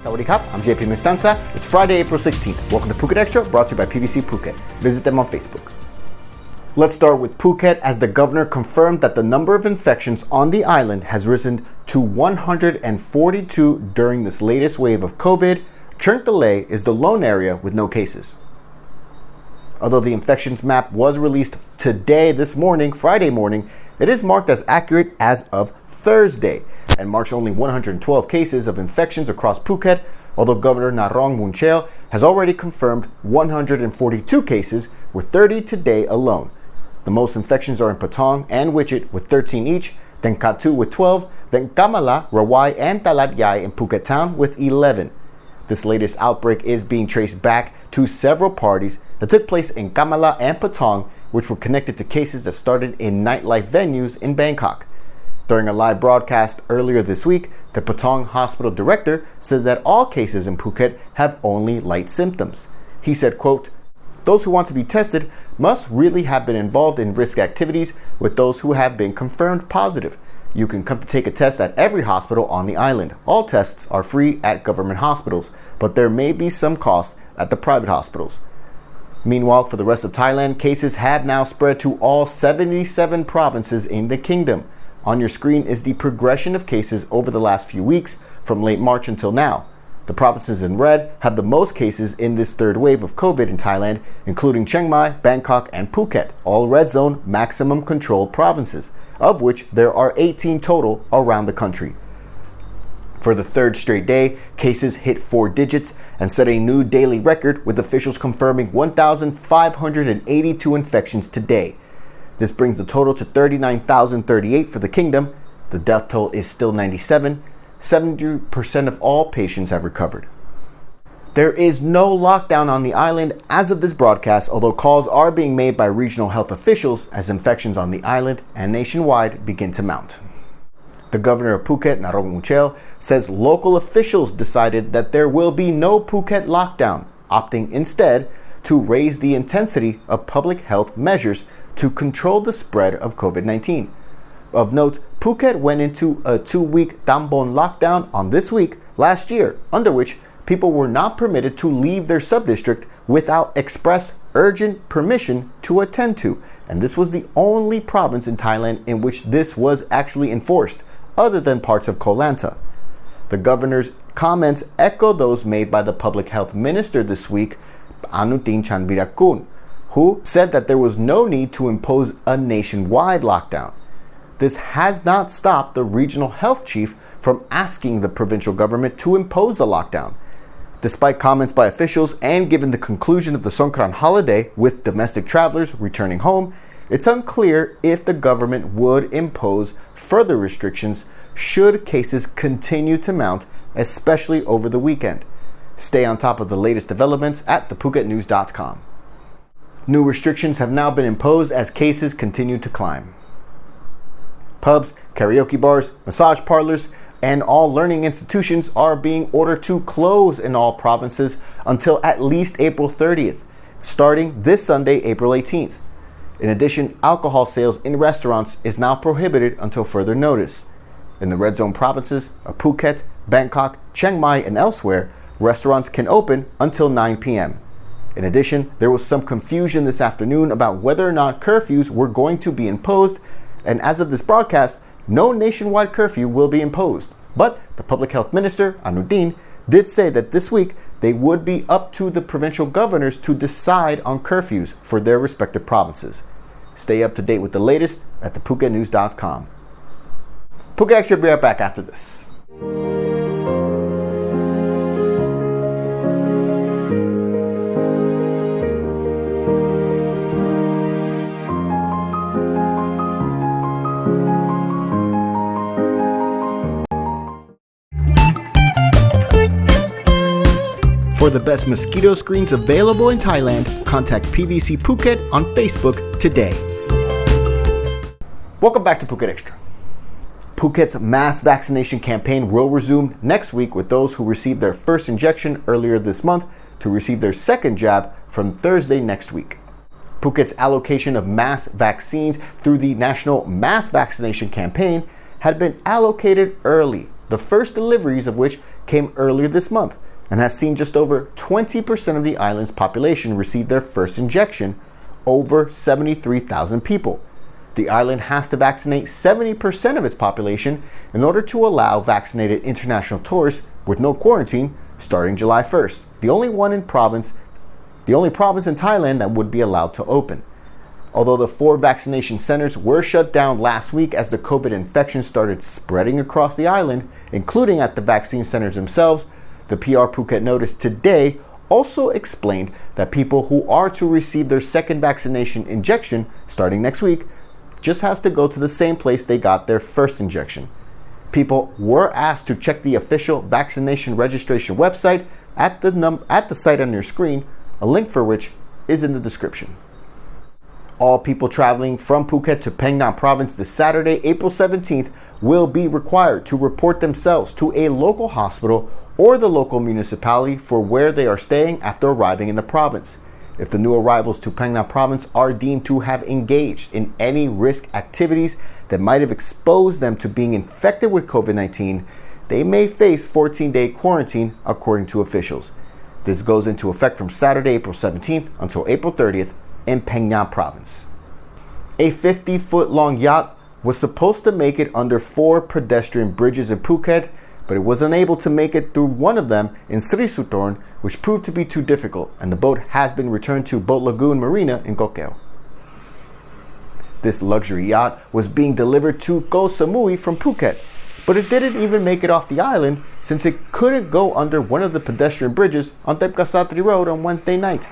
Sawadee Krap, I'm JP Mestanza. It's Friday, April 16th. Welcome to Phuket Extra, brought to you by PVC Phuket. Visit them on Facebook. Let's start with Phuket, as the governor confirmed that the number of infections on the island has risen to 142 during this latest wave of COVID. Cherng Talay is the lone area with no cases. Although the infections map was released today, this morning, Friday morning, it is marked as accurate as of Thursday and marks only 112 cases of infections across Phuket, although Governor Narong Munchel has already confirmed 142 cases, with 30 today alone. The most infections are in Patong and Wichit with 13 each, then Katu with 12, then Kamala, Rawai, and Talat Yai in Phuket Town with 11. This latest outbreak is being traced back to several parties that took place in Kamala and Patong, which were connected to cases that started in nightlife venues in Bangkok. During a live broadcast earlier this week, the Patong hospital director said that all cases in Phuket have only light symptoms. He said, quote, "Those who want to be tested must really have been involved in risk activities with those who have been confirmed positive. You can come to take a test at every hospital on the island. All tests are free at government hospitals, but there may be some cost at the private hospitals." Meanwhile, for the rest of Thailand, cases have now spread to all 77 provinces in the kingdom. On your screen is the progression of cases over the last few weeks, from late March until now. The provinces in red have the most cases in this third wave of COVID in Thailand, including Chiang Mai, Bangkok, and Phuket, all red zone maximum controlled provinces, of which there are 18 total around the country. For the third straight day, cases hit 4 digits and set a new daily record, with officials confirming 1,582 infections today. This brings the total to 39,038 for the kingdom. The death toll is still 97. 70% of all patients have recovered. There is no lockdown on the island as of this broadcast, although calls are being made by regional health officials as infections on the island and nationwide begin to mount. The governor of Phuket, Narong Munchel, says local officials decided that there will be no Phuket lockdown, opting instead to raise the intensity of public health measures to control the spread of COVID-19. Of note, Phuket went into a 2-week Tambon lockdown on this week last year, under which people were not permitted to leave their subdistrict without express urgent permission to attend to, and this was the only province in Thailand in which this was actually enforced, other than parts of Koh Lanta. The governor's comments echo those made by the public health minister this week, Anutin Chanvirakul, who said that there was no need to impose a nationwide lockdown. This has not stopped the regional health chief from asking the provincial government to impose a lockdown. Despite comments by officials and given the conclusion of the Songkran holiday with domestic travelers returning home, it's unclear if the government would impose further restrictions should cases continue to mount, especially over the weekend. Stay on top of the latest developments at thephuket.news.com. New restrictions have now been imposed as cases continue to climb. Pubs, karaoke bars, massage parlors, and all learning institutions are being ordered to close in all provinces until at least April 30th, starting this Sunday, April 18th. In addition, alcohol sales in restaurants is now prohibited until further notice. In the red zone provinces of Phuket, Bangkok, Chiang Mai, and elsewhere, restaurants can open until 9 p.m. In addition, there was some confusion this afternoon about whether or not curfews were going to be imposed, and as of this broadcast, no nationwide curfew will be imposed. But the public health minister, Anutin, did say that this week they would be up to the provincial governors to decide on curfews for their respective provinces. Stay up to date with the latest at thephuket.news.com. Phuket Extra will be right back after this. For the best mosquito screens available in Thailand, contact PVC Phuket on Facebook today. Welcome back to Phuket Extra. Phuket's mass vaccination campaign will resume next week, with those who received their first injection earlier this month to receive their second jab from Thursday next week. Phuket's allocation of mass vaccines through the National Mass Vaccination Campaign had been allocated early, the first deliveries of which came earlier this month and has seen just over 20% of the island's population receive their first injection, over 73,000 people. The island has to vaccinate 70% of its population in order to allow vaccinated international tourists with no quarantine starting July 1st. The only province in Thailand that would be allowed to open. Although the 4 vaccination centers were shut down last week as the COVID infection started spreading across the island, including at the vaccine centers themselves, the PR Phuket notice today also explained that people who are to receive their second vaccination injection starting next week just has to go to the same place they got their first injection. People were asked to check the official vaccination registration website at the site on your screen, a link for which is in the description. All people traveling from Phuket to Phang Nga province this Saturday, April 17th, will be required to report themselves to a local hospital or the local municipality for where they are staying after arriving in the province. If the new arrivals to Phang Nga province are deemed to have engaged in any risk activities that might have exposed them to being infected with COVID-19, they may face 14-day quarantine according to officials. This goes into effect from Saturday, April 17th until April 30th in Phang Nga province. A 50-foot-long yacht was supposed to make it under 4 pedestrian bridges in Phuket, but it was unable to make it through one of them in Sri Sutorn, which proved to be too difficult, and the boat has been returned to Boat Lagoon Marina in Koh Keo. This luxury yacht was being delivered to Koh Samui from Phuket, but it didn't even make it off the island since it couldn't go under one of the pedestrian bridges on Tepkasatri Road on Wednesday night.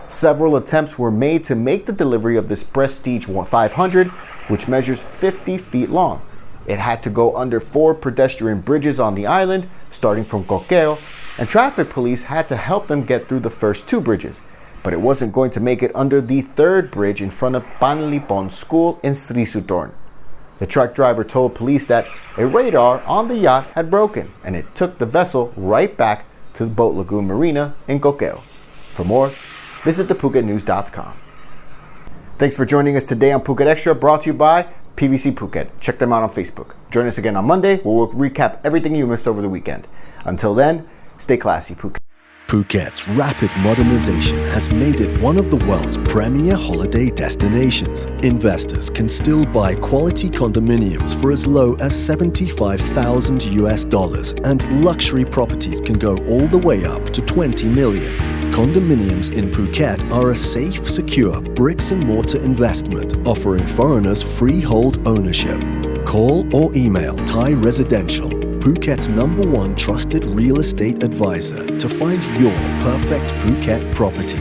Several attempts were made to make the delivery of this Prestige 500, which measures 50 feet long. It had to go under 4 pedestrian bridges on the island, starting from Koh Keo, and traffic police had to help them get through the first 2 bridges. But it wasn't going to make it under the 3rd bridge in front of Panlipon School in Sri Sutorn. The truck driver told police that a radar on the yacht had broken, and it took the vessel right back to the Boat Lagoon Marina in Koh Keo. For more, visit thephuket.news.com. Thanks for joining us today on Phuket Extra, brought to you by PVC Phuket. Check them out on Facebook. Join us again on Monday, where we'll recap everything you missed over the weekend. Until then, stay classy, Phuket. Phuket's rapid modernization has made it one of the world's premier holiday destinations. Investors can still buy quality condominiums for as low as $75,000, and luxury properties can go all the way up to $20 million. Condominiums in Phuket are a safe, secure bricks-and-mortar investment offering foreigners freehold ownership. Call or email Thai Residential, Phuket's #1 trusted real estate advisor, to find your perfect Phuket property.